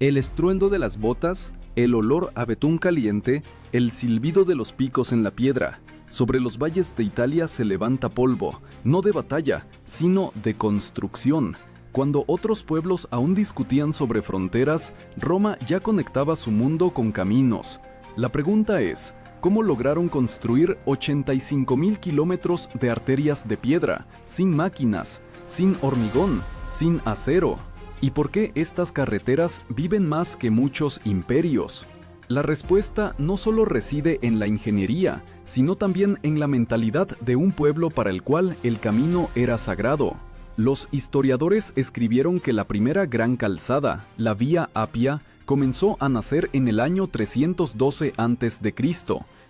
El estruendo de las botas, el olor a betún caliente, el silbido de los picos en la piedra. Sobre los valles de Italia se levanta polvo, no de batalla, sino de construcción. Cuando otros pueblos aún discutían sobre fronteras, Roma ya conectaba su mundo con caminos. La pregunta es, ¿cómo lograron construir 85.000 kilómetros de arterias de piedra, sin máquinas, sin hormigón, sin acero? ¿Y por qué estas carreteras viven más que muchos imperios? La respuesta no solo reside en la ingeniería, sino también en la mentalidad de un pueblo para el cual el camino era sagrado. Los historiadores escribieron que la primera gran calzada, la Vía Apia, comenzó a nacer en el año 312 a.C.,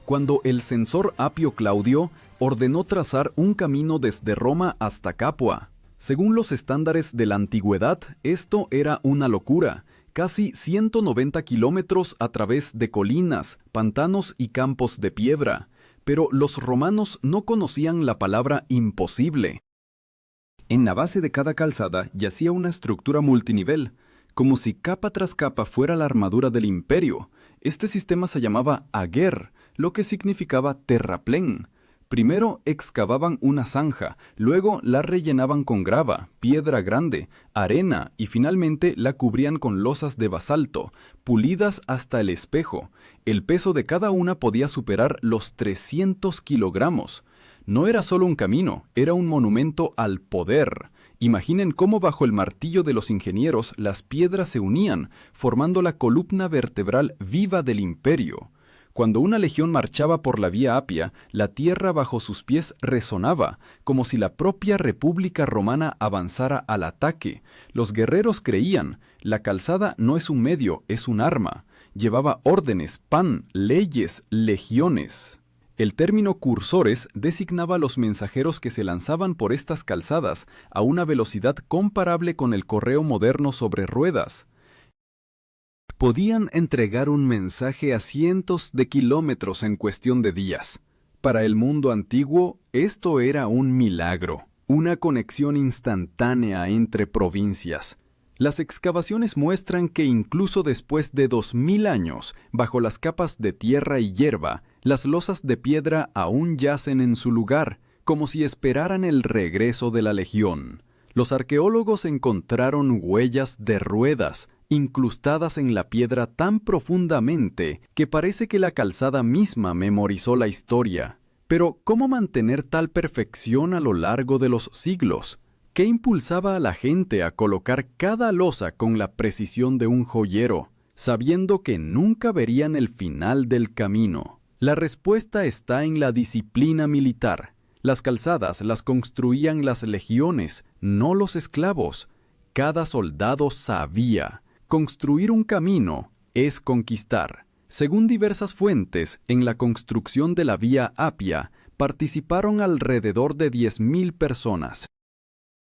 cuando el censor Apio Claudio ordenó trazar un camino desde Roma hasta Capua. Según los estándares de la antigüedad, esto era una locura. Casi 190 kilómetros a través de colinas, pantanos y campos de piedra. Pero los romanos no conocían la palabra imposible. En la base de cada calzada yacía una estructura multinivel, como si capa tras capa fuera la armadura del imperio. Este sistema se llamaba ager, lo que significaba terraplén. Primero excavaban una zanja, luego la rellenaban con grava, piedra grande, arena y finalmente la cubrían con losas de basalto, pulidas hasta el espejo. El peso de cada una podía superar los 300 kilogramos. No era solo un camino, era un monumento al poder. Imaginen cómo bajo el martillo de los ingenieros las piedras se unían, formando la columna vertebral viva del imperio. Cuando una legión marchaba por la Vía Apia, la tierra bajo sus pies resonaba, como si la propia República Romana avanzara al ataque. Los guerreros creían, la calzada no es un medio, es un arma. Llevaba órdenes, pan, leyes, legiones. El término cursores designaba a los mensajeros que se lanzaban por estas calzadas a una velocidad comparable con el correo moderno sobre ruedas. Podían entregar un mensaje a cientos de kilómetros en cuestión de días. Para el mundo antiguo, esto era un milagro, una conexión instantánea entre provincias. Las excavaciones muestran que incluso después de 2000 años, bajo las capas de tierra y hierba, las losas de piedra aún yacen en su lugar, como si esperaran el regreso de la legión. Los arqueólogos encontraron huellas de ruedas, incrustadas en la piedra tan profundamente que parece que la calzada misma memorizó la historia. Pero, ¿cómo mantener tal perfección a lo largo de los siglos? ¿Qué impulsaba a la gente a colocar cada losa con la precisión de un joyero, sabiendo que nunca verían el final del camino? La respuesta está en la disciplina militar. Las calzadas las construían las legiones, no los esclavos. Cada soldado sabía. Construir un camino es conquistar. Según diversas fuentes, en la construcción de la Vía Apia participaron alrededor de 10.000 personas.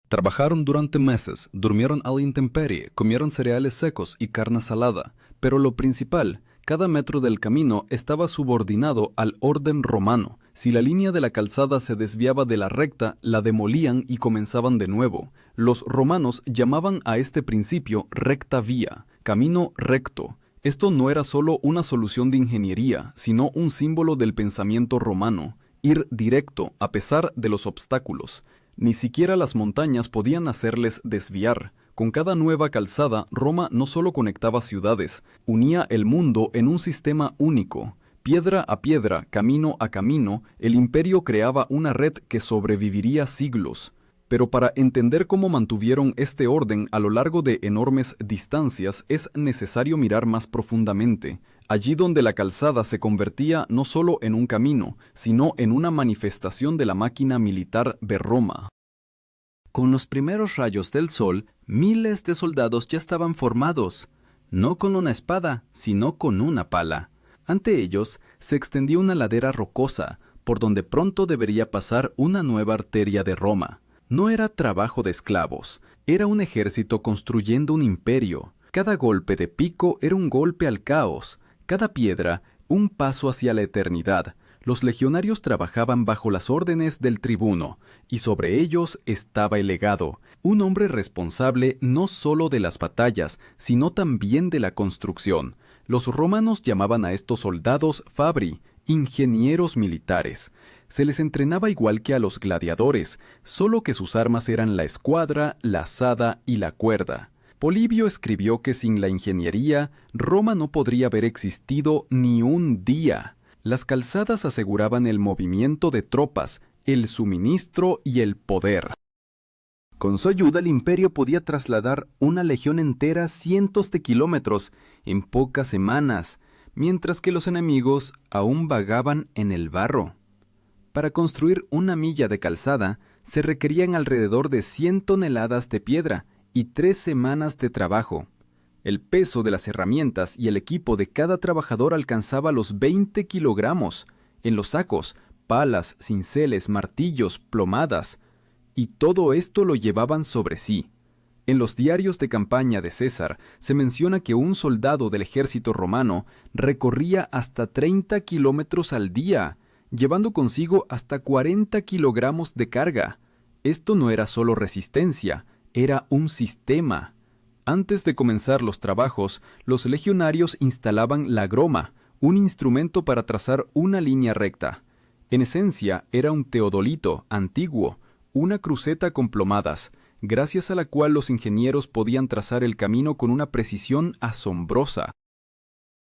Trabajaron durante meses, durmieron a la intemperie, comieron cereales secos y carne salada, pero lo principal, cada metro del camino estaba subordinado al orden romano. Si la línea de la calzada se desviaba de la recta, la demolían y comenzaban de nuevo. Los romanos llamaban a este principio recta vía, camino recto. Esto no era solo una solución de ingeniería, sino un símbolo del pensamiento romano, ir directo a pesar de los obstáculos. Ni siquiera las montañas podían hacerles desviar. Con cada nueva calzada, Roma no solo conectaba ciudades, unía el mundo en un sistema único. Piedra a piedra, camino a camino, el imperio creaba una red que sobreviviría siglos. Pero para entender cómo mantuvieron este orden a lo largo de enormes distancias, es necesario mirar más profundamente, allí donde la calzada se convertía no solo en un camino, sino en una manifestación de la máquina militar de Roma. Con los primeros rayos del sol, miles de soldados ya estaban formados, no con una espada, sino con una pala. Ante ellos se extendía una ladera rocosa, por donde pronto debería pasar una nueva arteria de Roma. No era trabajo de esclavos, era un ejército construyendo un imperio. Cada golpe de pico era un golpe al caos, cada piedra un paso hacia la eternidad. Los legionarios trabajaban bajo las órdenes del tribuno, y sobre ellos estaba el legado, un hombre responsable no solo de las batallas, sino también de la construcción. Los romanos llamaban a estos soldados fabri, ingenieros militares. Se les entrenaba igual que a los gladiadores, solo que sus armas eran la escuadra, la azada y la cuerda. Polibio escribió que sin la ingeniería, Roma no podría haber existido ni un día. Las calzadas aseguraban el movimiento de tropas, el suministro y el poder. Con su ayuda, el imperio podía trasladar una legión entera cientos de kilómetros en pocas semanas, mientras que los enemigos aún vagaban en el barro. Para construir una milla de calzada, se requerían alrededor de 100 toneladas de piedra y 3 semanas de trabajo. El peso de las herramientas y el equipo de cada trabajador alcanzaba los 20 kilogramos. En los sacos, palas, cinceles, martillos, plomadas. Y todo esto lo llevaban sobre sí. En los diarios de campaña de César se menciona que un soldado del ejército romano recorría hasta 30 kilómetros al día, llevando consigo hasta 40 kilogramos de carga. Esto no era solo resistencia, era un sistema. Antes de comenzar los trabajos, los legionarios instalaban la groma, un instrumento para trazar una línea recta. En esencia, era un teodolito antiguo, una cruceta con plomadas, gracias a la cual los ingenieros podían trazar el camino con una precisión asombrosa.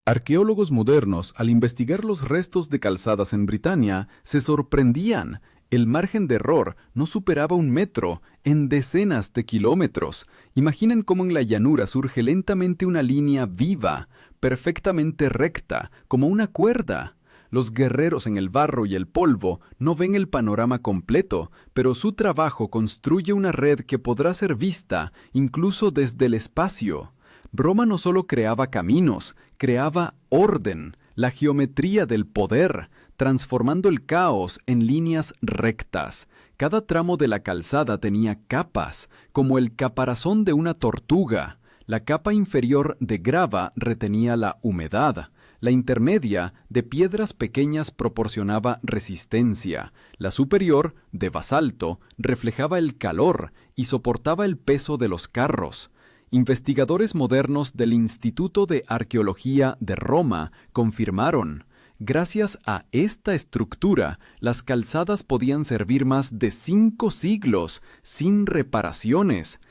Arqueólogos modernos, al investigar los restos de calzadas en Britania, se sorprendían. El margen de error no superaba 1 metro en decenas de kilómetros. Imaginen cómo en la llanura surge lentamente una línea viva, perfectamente recta, como una cuerda. Los guerreros en el barro y el polvo no ven el panorama completo, pero su trabajo construye una red que podrá ser vista incluso desde el espacio. Roma no solo creaba caminos, creaba orden, la geometría del poder, transformando el caos en líneas rectas. Cada tramo de la calzada tenía capas, como el caparazón de una tortuga. La capa inferior de grava retenía la humedad. La intermedia, de piedras pequeñas, proporcionaba resistencia. La superior, de basalto, reflejaba el calor y soportaba el peso de los carros. Investigadores modernos del Instituto de Arqueología de Roma confirmaron: gracias a esta estructura, las calzadas podían servir más de 5 siglos sin reparaciones.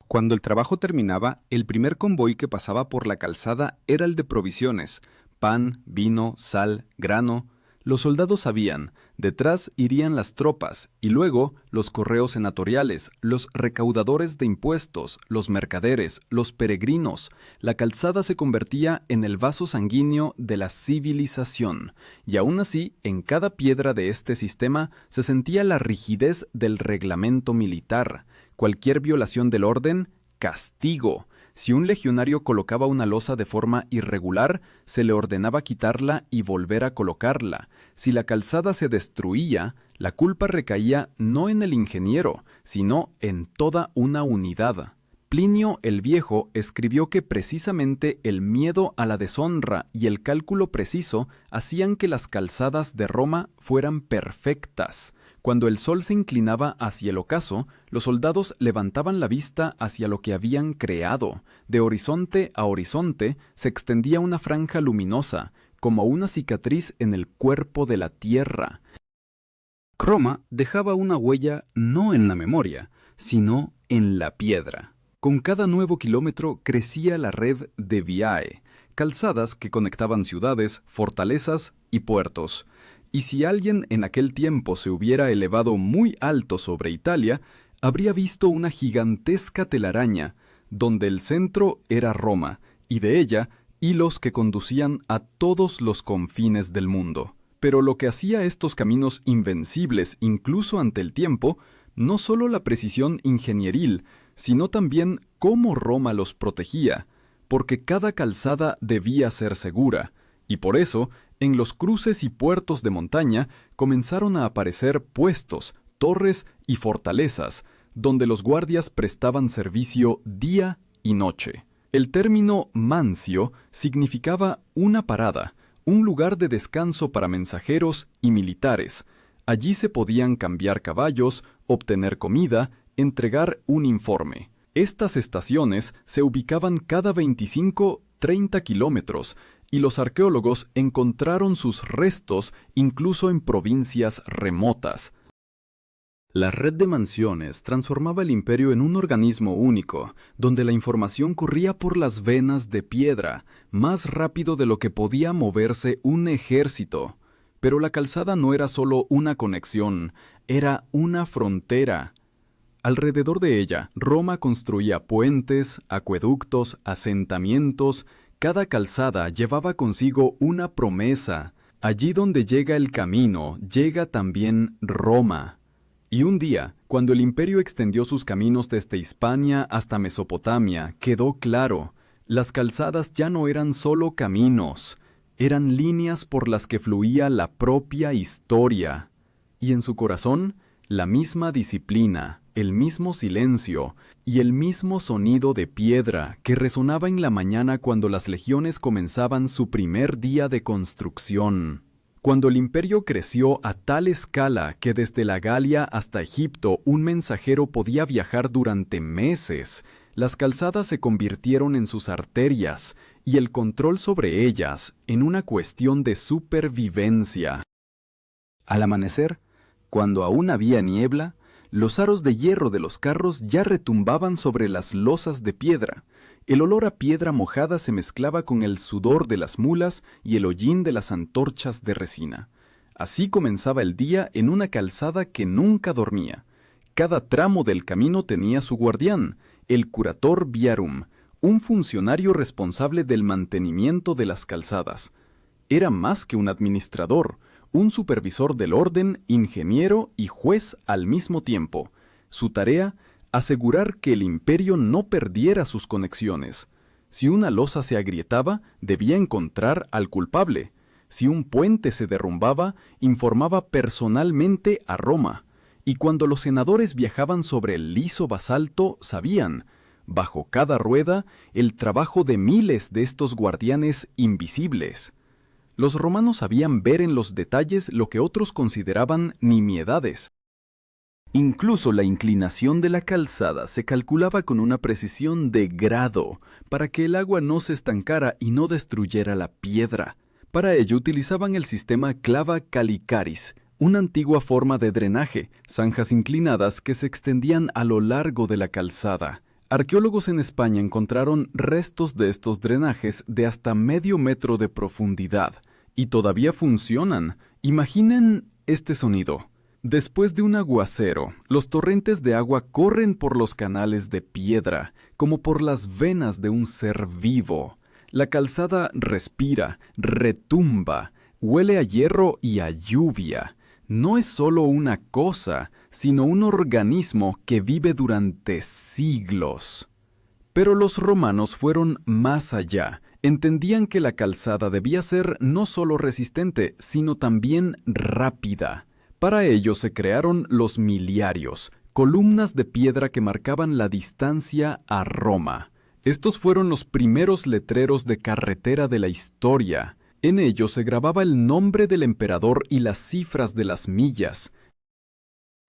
Cuando el trabajo terminaba, el primer convoy que pasaba por la calzada era el de provisiones: pan, vino, sal, grano. Los soldados sabían, detrás irían las tropas, y luego los correos senatoriales, los recaudadores de impuestos, los mercaderes, los peregrinos. La calzada se convertía en el vaso sanguíneo de la civilización, y aún así, en cada piedra de este sistema se sentía la rigidez del reglamento militar. Cualquier violación del orden, castigo. Si un legionario colocaba una losa de forma irregular, se le ordenaba quitarla y volver a colocarla. Si la calzada se destruía, la culpa recaía no en el ingeniero, sino en toda una unidad. Plinio el Viejo escribió que precisamente el miedo a la deshonra y el cálculo preciso hacían que las calzadas de Roma fueran perfectas. Cuando el sol se inclinaba hacia el ocaso, los soldados levantaban la vista hacia lo que habían creado. De horizonte a horizonte se extendía una franja luminosa, como una cicatriz en el cuerpo de la tierra. Roma dejaba una huella no en la memoria, sino en la piedra. Con cada nuevo kilómetro crecía la red de viae, calzadas que conectaban ciudades, fortalezas y puertos. Y si alguien en aquel tiempo se hubiera elevado muy alto sobre Italia, habría visto una gigantesca telaraña, donde el centro era Roma, y de ella hilos que conducían a todos los confines del mundo. Pero lo que hacía estos caminos invencibles incluso ante el tiempo, no solo la precisión ingenieril, sino también cómo Roma los protegía, porque cada calzada debía ser segura, y por eso, en los cruces y puertos de montaña comenzaron a aparecer puestos, torres y fortalezas, donde los guardias prestaban servicio día y noche. El término mancio significaba una parada, un lugar de descanso para mensajeros y militares. Allí se podían cambiar caballos, obtener comida, entregar un informe. Estas estaciones se ubicaban cada 25-30 kilómetros y los arqueólogos encontraron sus restos incluso en provincias remotas. La red de mansiones transformaba el imperio en un organismo único, donde la información corría por las venas de piedra, más rápido de lo que podía moverse un ejército. Pero la calzada no era solo una conexión, era una frontera. Alrededor de ella, Roma construía puentes, acueductos, asentamientos. Cada calzada llevaba consigo una promesa. Allí donde llega el camino, llega también Roma. Y un día, cuando el imperio extendió sus caminos desde Hispania hasta Mesopotamia, quedó claro, las calzadas ya no eran solo caminos, eran líneas por las que fluía la propia historia. Y en su corazón, la misma disciplina, el mismo silencio y el mismo sonido de piedra que resonaba en la mañana cuando las legiones comenzaban su primer día de construcción. Cuando el imperio creció a tal escala que desde la Galia hasta Egipto un mensajero podía viajar durante meses, las calzadas se convirtieron en sus arterias y el control sobre ellas en una cuestión de supervivencia. Al amanecer, cuando aún había niebla, los aros de hierro de los carros ya retumbaban sobre las losas de piedra. El olor a piedra mojada se mezclaba con el sudor de las mulas y el hollín de las antorchas de resina. Así comenzaba el día en una calzada que nunca dormía. Cada tramo del camino tenía su guardián, el curator viarum, un funcionario responsable del mantenimiento de las calzadas. Era más que un administrador, un supervisor del orden, ingeniero y juez al mismo tiempo. Su tarea, asegurar que el imperio no perdiera sus conexiones. Si una losa se agrietaba, debía encontrar al culpable. Si un puente se derrumbaba, informaba personalmente a Roma. Y cuando los senadores viajaban sobre el liso basalto, sabían, bajo cada rueda, el trabajo de miles de estos guardianes invisibles. Los romanos sabían ver en los detalles lo que otros consideraban nimiedades. Incluso la inclinación de la calzada se calculaba con una precisión de grado para que el agua no se estancara y no destruyera la piedra. Para ello utilizaban el sistema clava calicaris, una antigua forma de drenaje, zanjas inclinadas que se extendían a lo largo de la calzada. Arqueólogos en España encontraron restos de estos drenajes de hasta medio metro de profundidad y todavía funcionan. Imaginen este sonido. Después de un aguacero, los torrentes de agua corren por los canales de piedra, como por las venas de un ser vivo. La calzada respira, retumba, huele a hierro y a lluvia. No es solo una cosa, sino un organismo que vive durante siglos. Pero los romanos fueron más allá. Entendían que la calzada debía ser no solo resistente, sino también rápida. Para ello se crearon los miliarios, columnas de piedra que marcaban la distancia a Roma. Estos fueron los primeros letreros de carretera de la historia. En ellos se grababa el nombre del emperador y las cifras de las millas.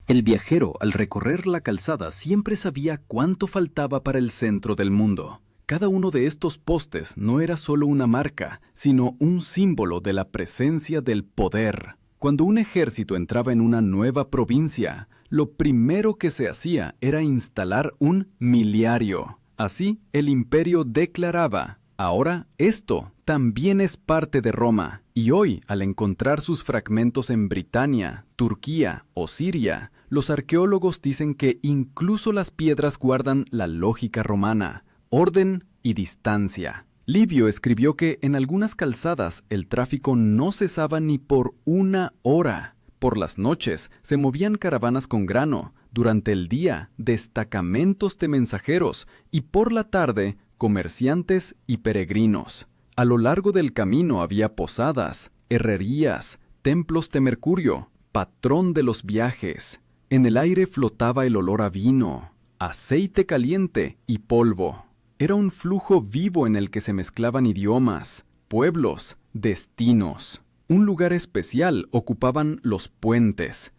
El viajero, al recorrer la calzada, siempre sabía cuánto faltaba para el centro del mundo. Cada uno de estos postes no era solo una marca, sino un símbolo de la presencia del poder. Cuando un ejército entraba en una nueva provincia, lo primero que se hacía era instalar un miliario. Así, el imperio declaraba, ahora esto también es parte de Roma. Y hoy, al encontrar sus fragmentos en Britania, Turquía o Siria, los arqueólogos dicen que incluso las piedras guardan la lógica romana, orden y distancia. Livio escribió que en algunas calzadas el tráfico no cesaba ni por una hora. Por las noches se movían caravanas con grano, durante el día destacamentos de mensajeros y por la tarde comerciantes y peregrinos. A lo largo del camino había posadas, herrerías, templos de Mercurio, patrón de los viajes. En el aire flotaba el olor a vino, aceite caliente y polvo. Era un flujo vivo en el que se mezclaban idiomas, pueblos destinos. Un lugar especial ocupaban los puentes.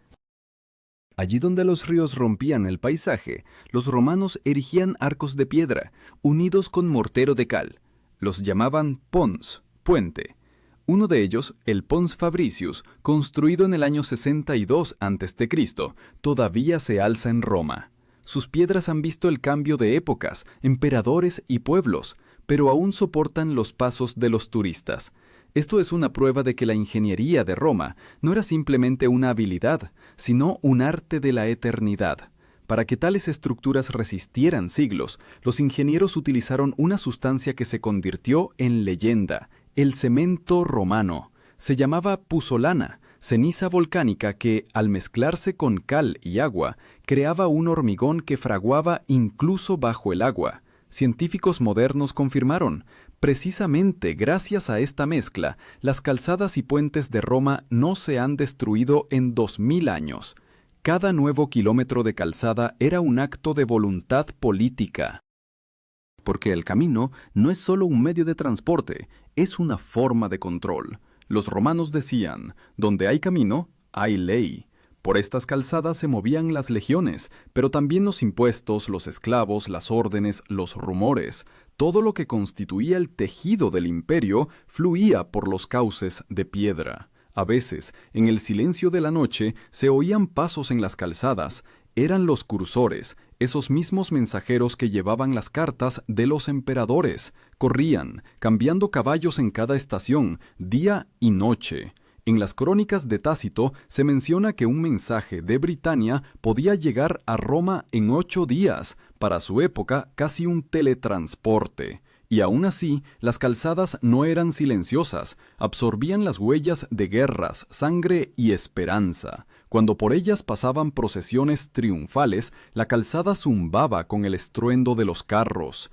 Allí donde los ríos rompían el paisaje, los romanos erigían arcos de piedra, unidos con mortero de cal. Los llamaban pons, puente. Uno de ellos, el Pons Fabricius, construido en el año 62 a.C., todavía se alza en Roma. Sus piedras han visto el cambio de épocas, emperadores y pueblos, pero aún soportan los pasos de los turistas. Esto es una prueba de que la ingeniería de Roma no era simplemente una habilidad, sino un arte de la eternidad. Para que tales estructuras resistieran siglos, los ingenieros utilizaron una sustancia que se convirtió en leyenda, el cemento romano. Se llamaba puzzolana, ceniza volcánica que, al mezclarse con cal y agua, creaba un hormigón que fraguaba incluso bajo el agua. Científicos modernos confirmaron, precisamente gracias a esta mezcla, las calzadas y puentes de Roma no se han destruido en 2000 años. Cada nuevo kilómetro de calzada era un acto de voluntad política. Porque el camino no es solo un medio de transporte, es una forma de control. Los romanos decían, donde hay camino, hay ley. Por estas calzadas se movían las legiones, pero también los impuestos, los esclavos, las órdenes, los rumores. Todo lo que constituía el tejido del imperio fluía por los cauces de piedra. A veces, en el silencio de la noche, se oían pasos en las calzadas. Eran los cursores, esos mismos mensajeros que llevaban las cartas de los emperadores. Corrían, cambiando caballos en cada estación, día y noche. En las crónicas de Tácito se menciona que un mensaje de Britania podía llegar a Roma en 8 días, para su época casi un teletransporte. Y aún así, las calzadas no eran silenciosas, absorbían las huellas de guerras, sangre y esperanza. Cuando por ellas pasaban procesiones triunfales, la calzada zumbaba con el estruendo de los carros.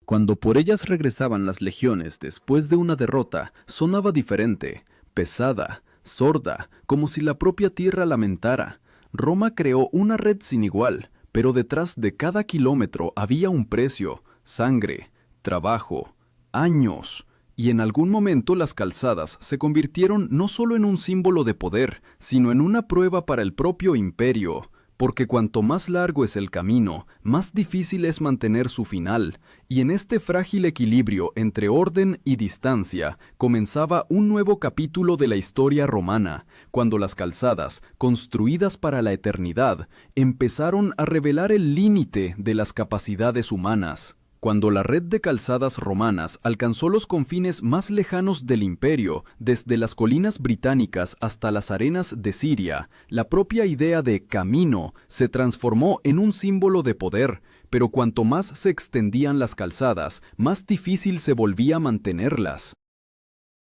Cuando por ellas regresaban las legiones después de una derrota, sonaba diferente, pesada, sorda, como si la propia tierra lamentara. Roma creó una red sin igual, pero detrás de cada kilómetro había un precio, sangre, trabajo, años. Y en algún momento las calzadas se convirtieron no solo en un símbolo de poder, sino en una prueba para el propio imperio. Porque cuanto más largo es el camino, más difícil es mantener su final, y en este frágil equilibrio entre orden y distancia comenzaba un nuevo capítulo de la historia romana, cuando las calzadas, construidas para la eternidad, empezaron a revelar el límite de las capacidades humanas. Cuando la red de calzadas romanas alcanzó los confines más lejanos del imperio, desde las colinas británicas hasta las arenas de Siria, la propia idea de camino se transformó en un símbolo de poder, pero cuanto más se extendían las calzadas, más difícil se volvía mantenerlas.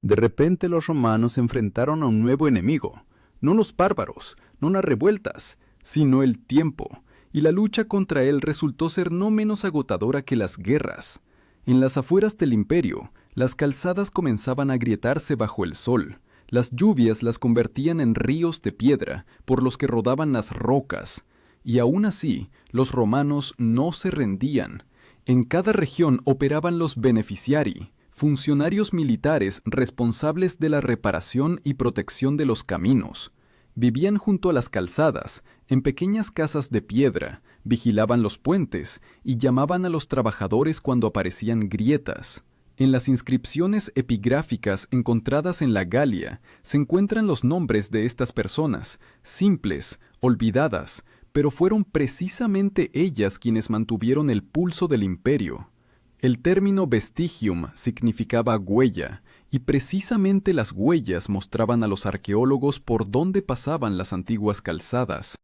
De repente los romanos se enfrentaron a un nuevo enemigo, no los bárbaros, no las revueltas, sino el tiempo. Y la lucha contra él resultó ser no menos agotadora que las guerras. En las afueras del imperio, las calzadas comenzaban a agrietarse bajo el sol. Las lluvias las convertían en ríos de piedra, por los que rodaban las rocas. Y aún así, los romanos no se rendían. En cada región operaban los beneficiari, funcionarios militares responsables de la reparación y protección de los caminos. Vivían junto a las calzadas, en pequeñas casas de piedra, vigilaban los puentes y llamaban a los trabajadores cuando aparecían grietas. En las inscripciones epigráficas encontradas en la Galia se encuentran los nombres de estas personas, simples, olvidadas, pero fueron precisamente ellas quienes mantuvieron el pulso del imperio. El término vestigium significaba huella, y precisamente las huellas mostraban a los arqueólogos por dónde pasaban las antiguas calzadas.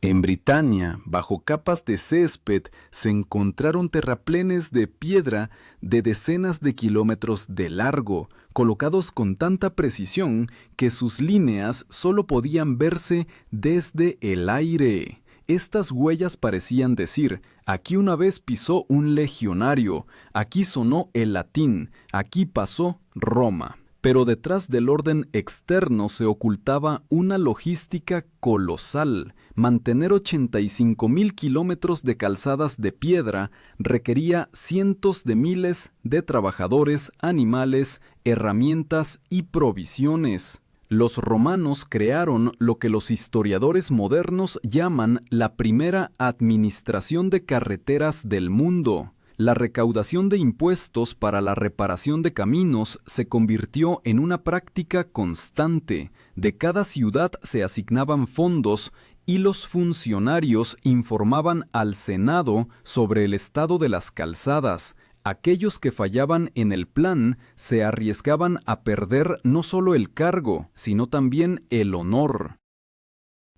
En Britania, bajo capas de césped, se encontraron terraplenes de piedra de decenas de kilómetros de largo, colocados con tanta precisión que sus líneas solo podían verse desde el aire. Estas huellas parecían decir, aquí una vez pisó un legionario, aquí sonó el latín, aquí pasó Roma. Pero detrás del orden externo se ocultaba una logística colosal. Mantener 85.000 kilómetros de calzadas de piedra requería cientos de miles de trabajadores, animales, herramientas y provisiones. Los romanos crearon lo que los historiadores modernos llaman la primera administración de carreteras del mundo. La recaudación de impuestos para la reparación de caminos se convirtió en una práctica constante. De cada ciudad se asignaban fondos y los funcionarios informaban al Senado sobre el estado de las calzadas. Aquellos que fallaban en el plan se arriesgaban a perder no solo el cargo, sino también el honor.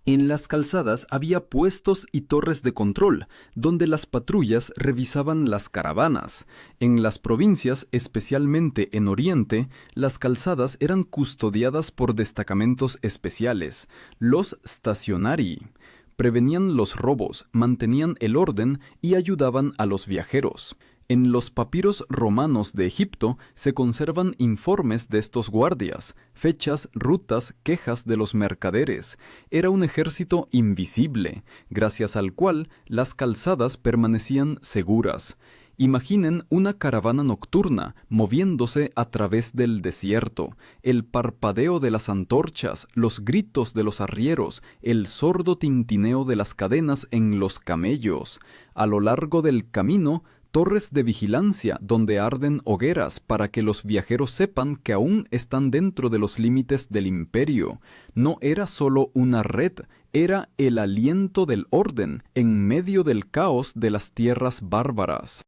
En las calzadas había puestos y torres de control, donde las patrullas revisaban las caravanas. En las provincias, especialmente en Oriente, las calzadas eran custodiadas por destacamentos especiales, los stationarii. Prevenían los robos, mantenían el orden y ayudaban a los viajeros. En los papiros romanos de Egipto se conservan informes de estos guardias, fechas, rutas, quejas de los mercaderes. Era un ejército invisible, gracias al cual las calzadas permanecían seguras. Imaginen una caravana nocturna moviéndose a través del desierto, el parpadeo de las antorchas, los gritos de los arrieros, el sordo tintineo de las cadenas en los camellos. A lo largo del camino, torres de vigilancia donde arden hogueras para que los viajeros sepan que aún están dentro de los límites del imperio. No era solo una red, era el aliento del orden en medio del caos de las tierras bárbaras.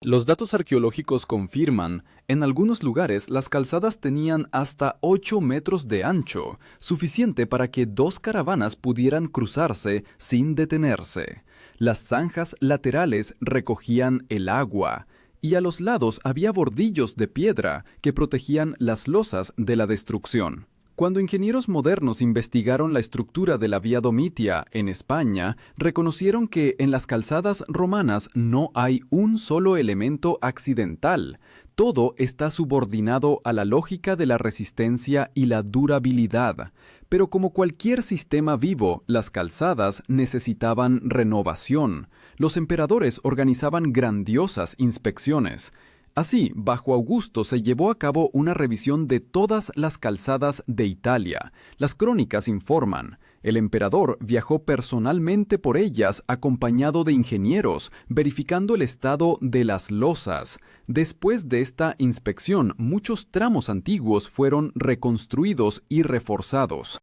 Los datos arqueológicos confirman, en algunos lugares las calzadas tenían hasta 8 metros de ancho, suficiente para que 2 caravanas pudieran cruzarse sin detenerse. Las zanjas laterales recogían el agua, y a los lados había bordillos de piedra que protegían las losas de la destrucción. Cuando ingenieros modernos investigaron la estructura de la Vía Domitia en España, reconocieron que en las calzadas romanas no hay un solo elemento accidental. Todo está subordinado a la lógica de la resistencia y la durabilidad. Pero como cualquier sistema vivo, las calzadas necesitaban renovación. Los emperadores organizaban grandiosas inspecciones. Así, bajo Augusto se llevó a cabo una revisión de todas las calzadas de Italia. Las crónicas informan, el emperador viajó personalmente por ellas acompañado de ingenieros, verificando el estado de las losas. Después de esta inspección, muchos tramos antiguos fueron reconstruidos y reforzados.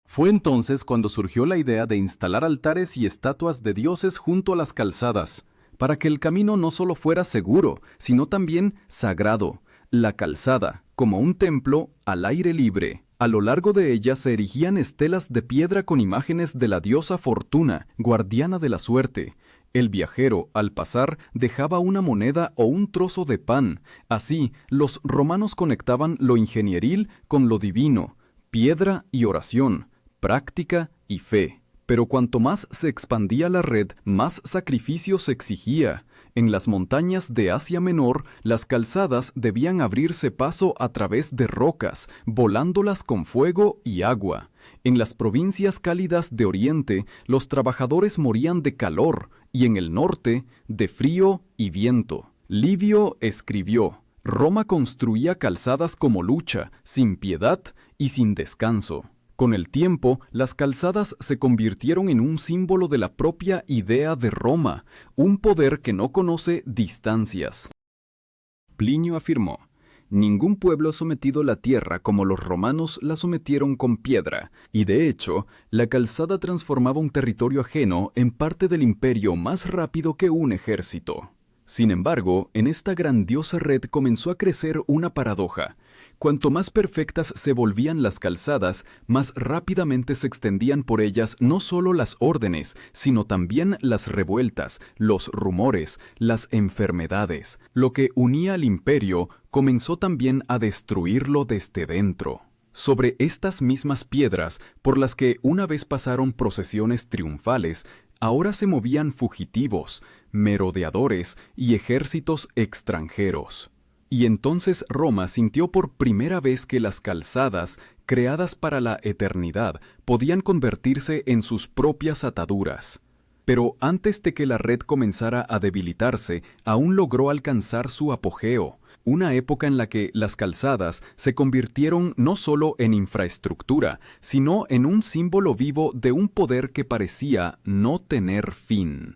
Fue entonces cuando surgió la idea de instalar altares y estatuas de dioses junto a las calzadas, para que el camino no solo fuera seguro, sino también sagrado. La calzada, como un templo al aire libre. A lo largo de ella se erigían estelas de piedra con imágenes de la diosa Fortuna, guardiana de la suerte. El viajero, al pasar, dejaba una moneda o un trozo de pan. Así, los romanos conectaban lo ingenieril con lo divino, piedra y oración, práctica y fe. Pero cuanto más se expandía la red, más sacrificio se exigía. En las montañas de Asia Menor, las calzadas debían abrirse paso a través de rocas, volándolas con fuego y agua. En las provincias cálidas de Oriente, los trabajadores morían de calor, y en el norte, de frío y viento. Livio escribió, Roma construía calzadas como lucha, sin piedad y sin descanso. Con el tiempo, las calzadas se convirtieron en un símbolo de la propia idea de Roma, un poder que no conoce distancias. Plinio afirmó, ningún pueblo ha sometido la tierra como los romanos la sometieron con piedra, y de hecho, la calzada transformaba un territorio ajeno en parte del imperio más rápido que un ejército. Sin embargo, en esta grandiosa red comenzó a crecer una paradoja. Cuanto más perfectas se volvían las calzadas, más rápidamente se extendían por ellas no solo las órdenes, sino también las revueltas, los rumores, las enfermedades. Lo que unía al imperio comenzó también a destruirlo desde dentro. Sobre estas mismas piedras, por las que una vez pasaron procesiones triunfales, ahora se movían fugitivos, merodeadores y ejércitos extranjeros. Y entonces Roma sintió por primera vez que las calzadas, creadas para la eternidad, podían convertirse en sus propias ataduras. Pero antes de que la red comenzara a debilitarse, aún logró alcanzar su apogeo, una época en la que las calzadas se convirtieron no solo en infraestructura, sino en un símbolo vivo de un poder que parecía no tener fin.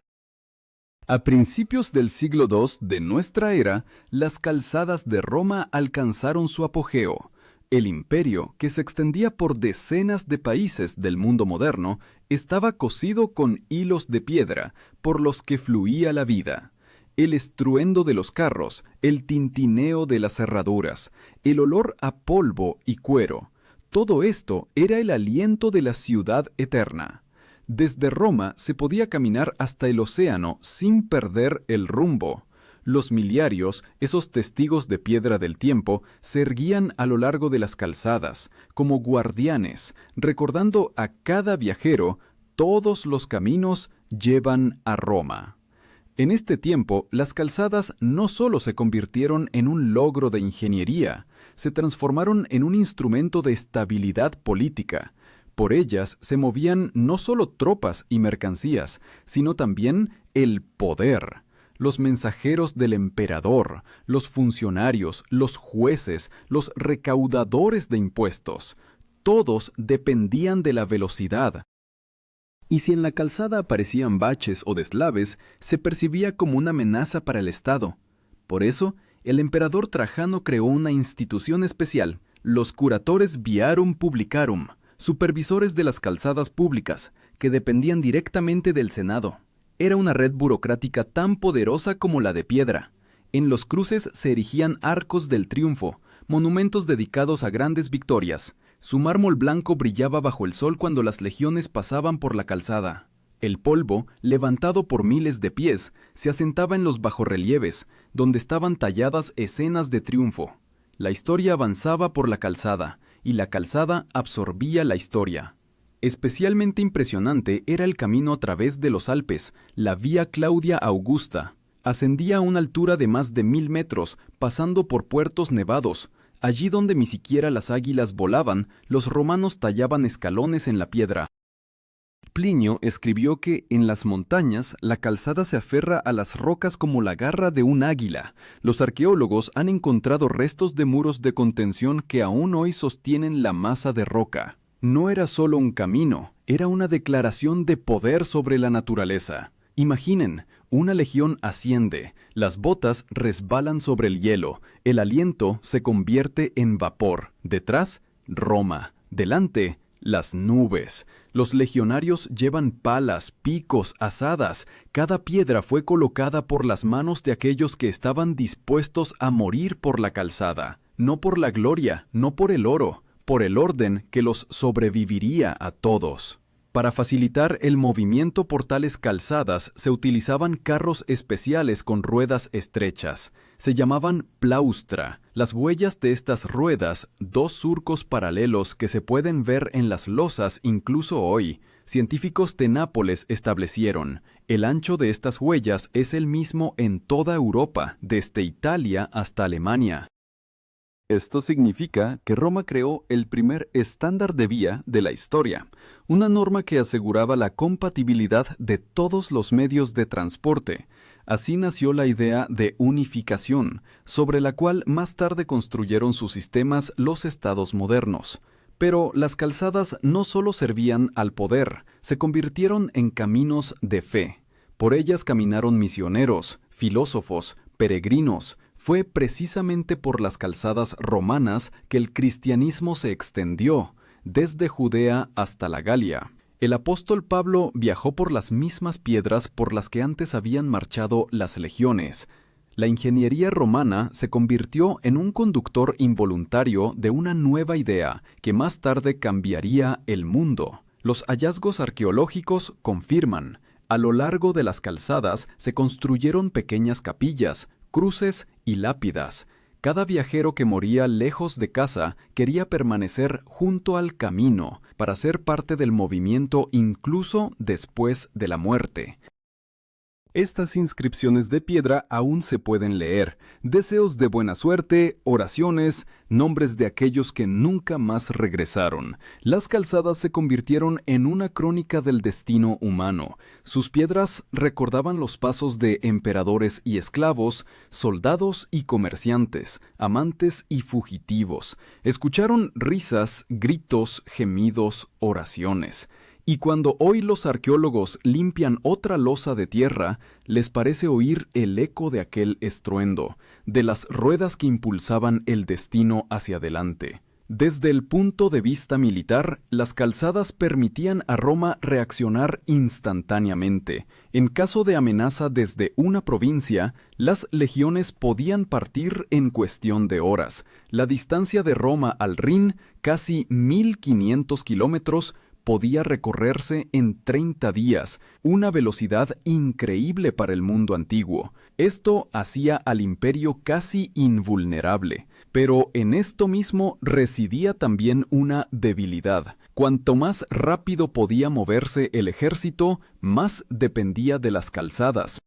A principios del siglo II de nuestra era, las calzadas de Roma alcanzaron su apogeo. El imperio, que se extendía por decenas de países del mundo moderno, estaba cosido con hilos de piedra por los que fluía la vida. El estruendo de los carros, el tintineo de las herraduras, el olor a polvo y cuero, todo esto era el aliento de la ciudad eterna. Desde Roma se podía caminar hasta el océano sin perder el rumbo. Los miliarios, esos testigos de piedra del tiempo, se erguían a lo largo de las calzadas, como guardianes, recordando a cada viajero: todos los caminos llevan a Roma. En este tiempo, las calzadas no solo se convirtieron en un logro de ingeniería, se transformaron en un instrumento de estabilidad política. Por ellas se movían no solo tropas y mercancías, sino también el poder. Los mensajeros del emperador, los funcionarios, los jueces, los recaudadores de impuestos, todos dependían de la velocidad. Y si en la calzada aparecían baches o deslaves, se percibía como una amenaza para el Estado. Por eso, el emperador Trajano creó una institución especial, los curatores viarum publicarum, supervisores de las calzadas públicas, que dependían directamente del Senado. Era una red burocrática tan poderosa como la de piedra. En los cruces se erigían arcos del triunfo, monumentos dedicados a grandes victorias. Su mármol blanco brillaba bajo el sol cuando las legiones pasaban por la calzada. El polvo, levantado por miles de pies, se asentaba en los bajorrelieves, donde estaban talladas escenas de triunfo. La historia avanzaba por la calzada, y la calzada absorbía la historia. Especialmente impresionante era el camino a través de los Alpes, la Vía Claudia Augusta. Ascendía a una altura de más de 1000 metros, pasando por puertos nevados. Allí donde ni siquiera las águilas volaban, los romanos tallaban escalones en la piedra. Plinio escribió que en las montañas la calzada se aferra a las rocas como la garra de un águila. Los arqueólogos han encontrado restos de muros de contención que aún hoy sostienen la masa de roca. No era solo un camino, era una declaración de poder sobre la naturaleza. Imaginen, una legión asciende, las botas resbalan sobre el hielo, el aliento se convierte en vapor. Detrás, Roma. Delante, las nubes. Los legionarios llevan palas, picos, azadas. Cada piedra fue colocada por las manos de aquellos que estaban dispuestos a morir por la calzada. No por la gloria, no por el oro, por el orden que los sobreviviría a todos. Para facilitar el movimiento por tales calzadas se utilizaban carros especiales con ruedas estrechas. Se llamaban plaustra. Las huellas de estas ruedas, 2 surcos paralelos que se pueden ver en las losas incluso hoy, científicos de Nápoles establecieron. El ancho de estas huellas es el mismo en toda Europa, desde Italia hasta Alemania. Esto significa que Roma creó el primer estándar de vía de la historia, una norma que aseguraba la compatibilidad de todos los medios de transporte. Así nació la idea de unificación, sobre la cual más tarde construyeron sus sistemas los estados modernos. Pero las calzadas no solo servían al poder, se convirtieron en caminos de fe. Por ellas caminaron misioneros, filósofos, peregrinos. Fue precisamente por las calzadas romanas que el cristianismo se extendió, desde Judea hasta la Galia. El apóstol Pablo viajó por las mismas piedras por las que antes habían marchado las legiones. La ingeniería romana se convirtió en un conductor involuntario de una nueva idea que más tarde cambiaría el mundo. Los hallazgos arqueológicos confirman. A lo largo de las calzadas se construyeron pequeñas capillas, cruces y lápidas. Cada viajero que moría lejos de casa quería permanecer junto al camino para ser parte del movimiento incluso después de la muerte. Estas inscripciones de piedra aún se pueden leer: deseos de buena suerte, oraciones, nombres de aquellos que nunca más regresaron. Las calzadas se convirtieron en una crónica del destino humano. Sus piedras recordaban los pasos de emperadores y esclavos, soldados y comerciantes, amantes y fugitivos. Escucharon risas, gritos, gemidos, oraciones. Y cuando hoy los arqueólogos limpian otra losa de tierra, les parece oír el eco de aquel estruendo, de las ruedas que impulsaban el destino hacia adelante. Desde el punto de vista militar, las calzadas permitían a Roma reaccionar instantáneamente. En caso de amenaza desde una provincia, las legiones podían partir en cuestión de horas. La distancia de Roma al Rin, casi 1.500 kilómetros, podía recorrerse en 30 días, una velocidad increíble para el mundo antiguo. Esto hacía al imperio casi invulnerable. Pero en esto mismo residía también una debilidad. Cuanto más rápido podía moverse el ejército, más dependía de las calzadas.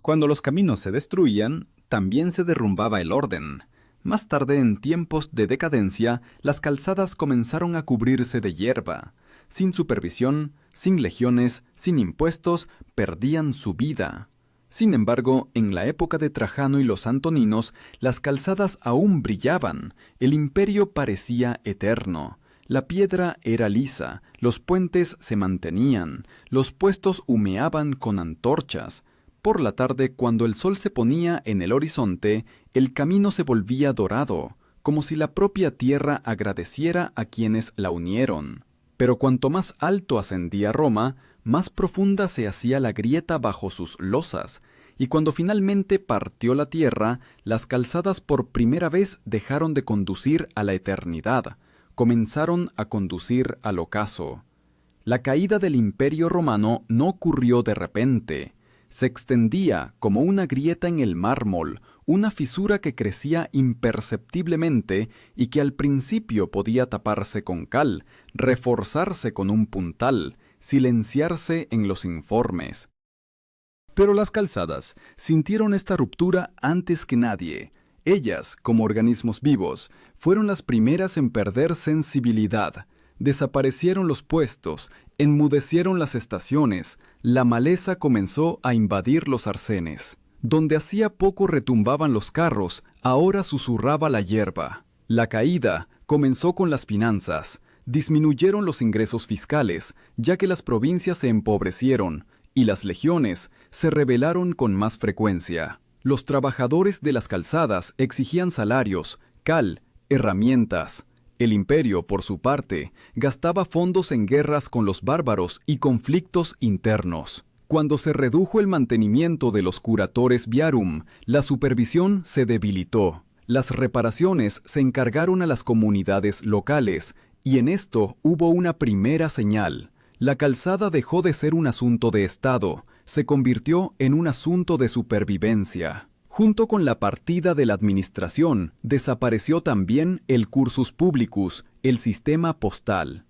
Cuando los caminos se destruían, también se derrumbaba el orden. Más tarde, en tiempos de decadencia, las calzadas comenzaron a cubrirse de hierba. Sin supervisión, sin legiones, sin impuestos, perdían su vida. Sin embargo, en la época de Trajano y los antoninos, las calzadas aún brillaban. El imperio parecía eterno. La piedra era lisa, los puentes se mantenían, los puestos humeaban con antorchas. Por la tarde, cuando el sol se ponía en el horizonte, el camino se volvía dorado, como si la propia tierra agradeciera a quienes la unieron. Pero cuanto más alto ascendía Roma, más profunda se hacía la grieta bajo sus losas, y cuando finalmente partió la tierra, las calzadas por primera vez dejaron de conducir a la eternidad, comenzaron a conducir al ocaso. La caída del Imperio Romano no ocurrió de repente. Se extendía como una grieta en el mármol, una fisura que crecía imperceptiblemente y que al principio podía taparse con cal, reforzarse con un puntal, silenciarse en los informes. Pero las calzadas sintieron esta ruptura antes que nadie. Ellas, como organismos vivos, fueron las primeras en perder sensibilidad. Desaparecieron los puestos, enmudecieron las estaciones, la maleza comenzó a invadir los arcenes. Donde hacía poco retumbaban los carros, ahora susurraba la hierba. La caída comenzó con las finanzas. Disminuyeron los ingresos fiscales, ya que las provincias se empobrecieron, y las legiones se rebelaron con más frecuencia. Los trabajadores de las calzadas exigían salarios, cal, herramientas. El imperio, por su parte, gastaba fondos en guerras con los bárbaros y conflictos internos. Cuando se redujo el mantenimiento de los curatores viarum, la supervisión se debilitó. Las reparaciones se encargaron a las comunidades locales, y en esto hubo una primera señal. La calzada dejó de ser un asunto de Estado, se convirtió en un asunto de supervivencia. Junto con la partida de la administración, desapareció también el cursus publicus, el sistema postal.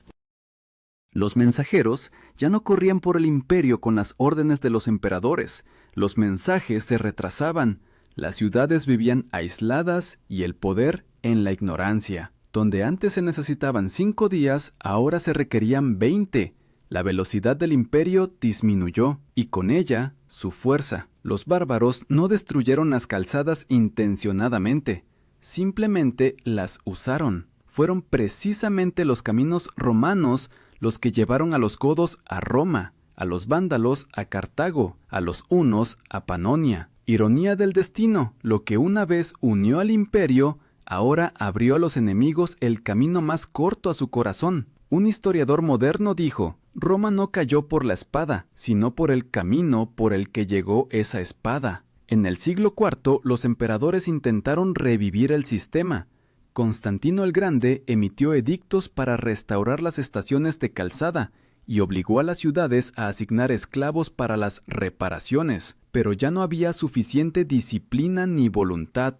Los mensajeros ya no corrían por el imperio con las órdenes de los emperadores. Los mensajes se retrasaban. Las ciudades vivían aisladas y el poder en la ignorancia. Donde antes se necesitaban 5 días, ahora se requerían 20. La velocidad del imperio disminuyó y con ella su fuerza. Los bárbaros no destruyeron las calzadas intencionadamente, simplemente las usaron. Fueron precisamente los caminos romanos los que llevaron a los godos a Roma, a los vándalos a Cartago, a los hunos a Panonia. Ironía del destino, lo que una vez unió al imperio, ahora abrió a los enemigos el camino más corto a su corazón. Un historiador moderno dijo: Roma no cayó por la espada, sino por el camino por el que llegó esa espada. En el siglo IV, los emperadores intentaron revivir el sistema. Constantino el Grande emitió edictos para restaurar las estaciones de calzada y obligó a las ciudades a asignar esclavos para las reparaciones, pero ya no había suficiente disciplina ni voluntad.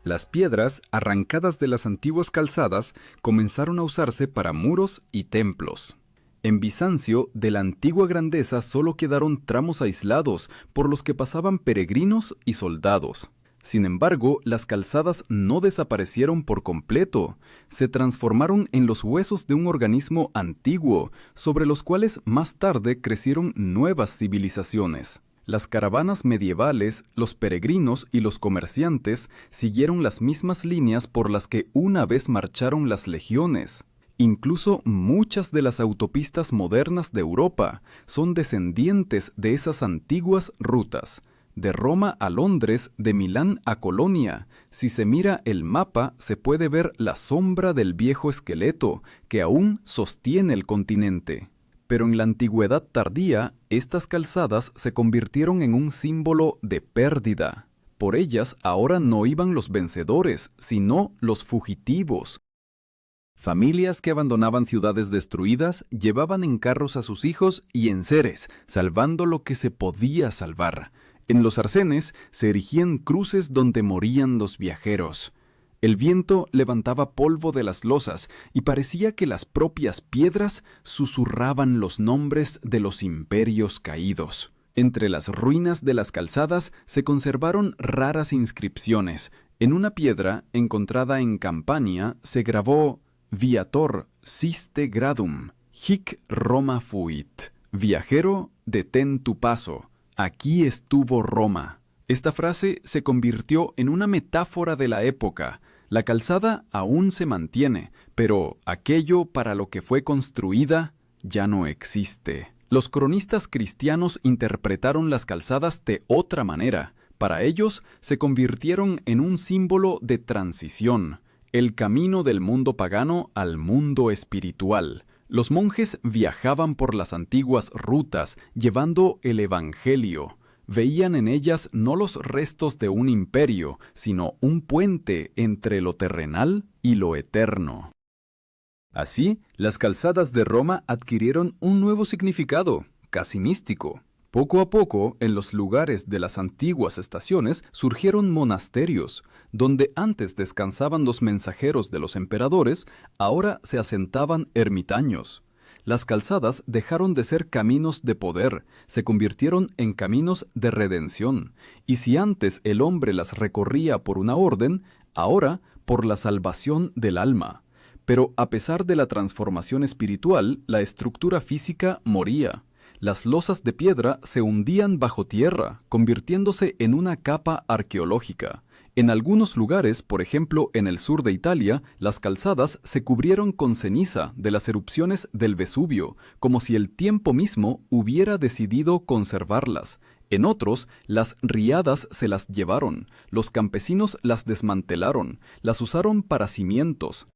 Las piedras arrancadas de las antiguas calzadas comenzaron a usarse para muros y templos. En Bizancio, de la antigua grandeza solo quedaron tramos aislados por los que pasaban peregrinos y soldados. Sin embargo, las calzadas no desaparecieron por completo, se transformaron en los huesos de un organismo antiguo, sobre los cuales más tarde crecieron nuevas civilizaciones. Las caravanas medievales, los peregrinos y los comerciantes siguieron las mismas líneas por las que una vez marcharon las legiones. Incluso muchas de las autopistas modernas de Europa son descendientes de esas antiguas rutas. De Roma a Londres, de Milán a Colonia. Si se mira el mapa, se puede ver la sombra del viejo esqueleto que aún sostiene el continente. Pero en la antigüedad tardía, estas calzadas se convirtieron en un símbolo de pérdida. Por ellas ahora no iban los vencedores, sino los fugitivos. Familias que abandonaban ciudades destruidas llevaban en carros a sus hijos y enseres, salvando lo que se podía salvar. En los arcenes se erigían cruces donde morían los viajeros. El viento levantaba polvo de las losas y parecía que las propias piedras susurraban los nombres de los imperios caídos. Entre las ruinas de las calzadas se conservaron raras inscripciones. En una piedra encontrada en Campania se grabó «Viator siste gradum, hic Roma fuit». Viajero, detén tu paso. Aquí estuvo Roma. Esta frase se convirtió en una metáfora de la época. La calzada aún se mantiene, pero aquello para lo que fue construida ya no existe. Los cronistas cristianos interpretaron las calzadas de otra manera. Para ellos se convirtieron en un símbolo de transición, el camino del mundo pagano al mundo espiritual. Los monjes viajaban por las antiguas rutas, llevando el evangelio. Veían en ellas no los restos de un imperio, sino un puente entre lo terrenal y lo eterno. Así, las calzadas de Roma adquirieron un nuevo significado, casi místico. Poco a poco, en los lugares de las antiguas estaciones surgieron monasterios, donde antes descansaban los mensajeros de los emperadores, ahora se asentaban ermitaños. Las calzadas dejaron de ser caminos de poder, se convirtieron en caminos de redención, y si antes el hombre las recorría por una orden, ahora por la salvación del alma. Pero a pesar de la transformación espiritual, la estructura física moría. Las losas de piedra se hundían bajo tierra, convirtiéndose en una capa arqueológica. En algunos lugares, por ejemplo en el sur de Italia, las calzadas se cubrieron con ceniza de las erupciones del Vesubio, como si el tiempo mismo hubiera decidido conservarlas. En otros, las riadas se las llevaron, los campesinos las desmantelaron, las usaron para cimientos.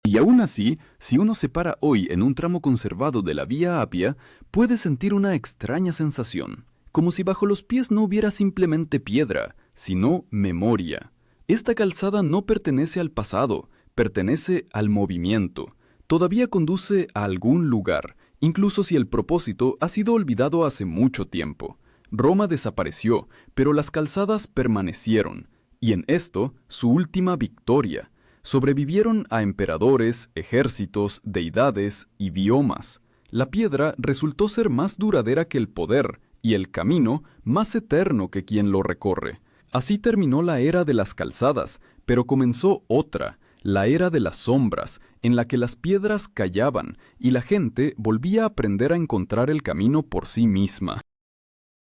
Y aún así, si uno se para hoy en un tramo conservado de la Vía Apia, puede sentir una extraña sensación, como si bajo los pies no hubiera simplemente piedra, sino memoria. Esta calzada no pertenece al pasado, pertenece al movimiento. Todavía conduce a algún lugar, incluso si el propósito ha sido olvidado hace mucho tiempo. Roma desapareció, pero las calzadas permanecieron, y en esto su última victoria. Sobrevivieron a emperadores, ejércitos, deidades y biomas. La piedra resultó ser más duradera que el poder y el camino más eterno que quien lo recorre. Así terminó la era de las calzadas, pero comenzó otra, la era de las sombras, en la que las piedras callaban y la gente volvía a aprender a encontrar el camino por sí misma.